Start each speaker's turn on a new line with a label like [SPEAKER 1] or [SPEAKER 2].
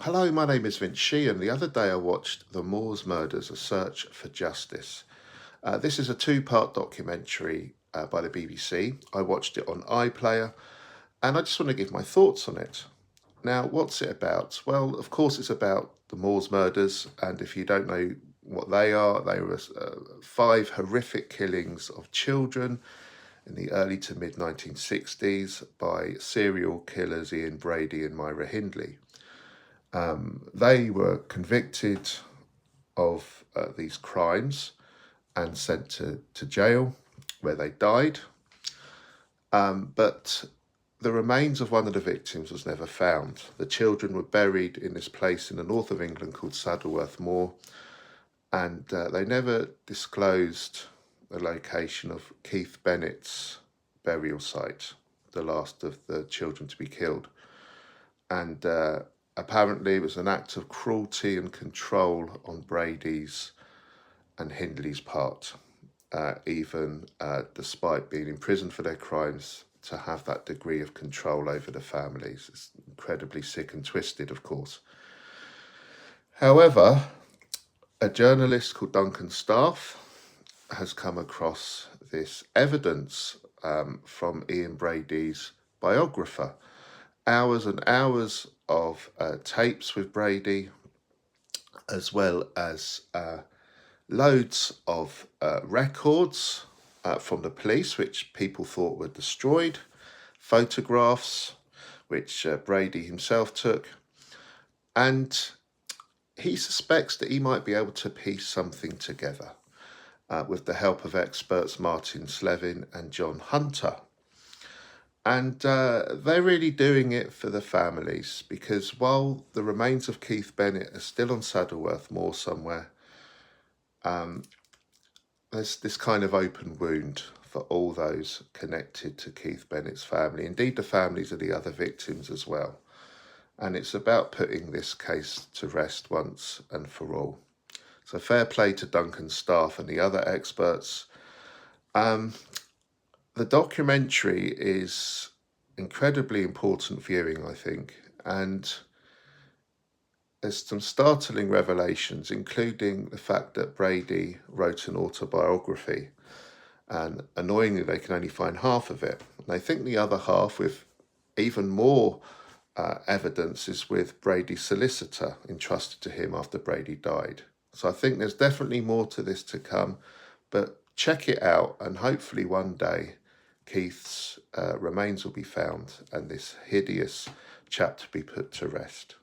[SPEAKER 1] Hello, my name is Vince Shee, and the other day I watched The Moors Murders, A Search for Justice. This is a two-part documentary by the BBC. I watched it on iPlayer, and I just want to give my thoughts on it. Now, what's it about? Well, of course, it's about the Moors Murders, and if you don't know what they were five horrific killings of children in the early to mid 1960s by serial killers Ian Brady and Myra Hindley. They were convicted of these crimes and sent to jail where they died. But the remains of one of the victims was never found. The children were buried in this place in the north of England called Saddleworth Moor, and they never disclosed the location of Keith Bennett's burial site, the last of the children to be killed. And apparently it was an act of cruelty and control on Brady's and Hindley's part, even despite being imprisoned for their crimes, to have that degree of control over the families. It's incredibly sick and twisted, of course. However, a journalist called Duncan Staff has come across this evidence from Ian Brady's biographer. Hours and hours of tapes with Brady, as well as loads of records from the police, which people thought were destroyed, photographs, which Brady himself took, and he suspects that he might be able to piece something together with the help of experts Martin Slevin and John Hunter. And they're really doing it for the families, because while the remains of Keith Bennett are still on Saddleworth Moor somewhere, there's this kind of open wound for all those connected to Keith Bennett's family, indeed the families of the other victims as well. And it's about putting this case to rest once and for all. So fair play to Duncan's staff and the other experts. The documentary is incredibly important viewing, I think, and there's some startling revelations, including the fact that Brady wrote an autobiography, and annoyingly they can only find half of it. And they think the other half, with even more evidence, is with Brady's solicitor entrusted to him after Brady died. So I think there's definitely more to this to come, but check it out, and hopefully one day Keith's remains will be found and this hideous chap to be put to rest.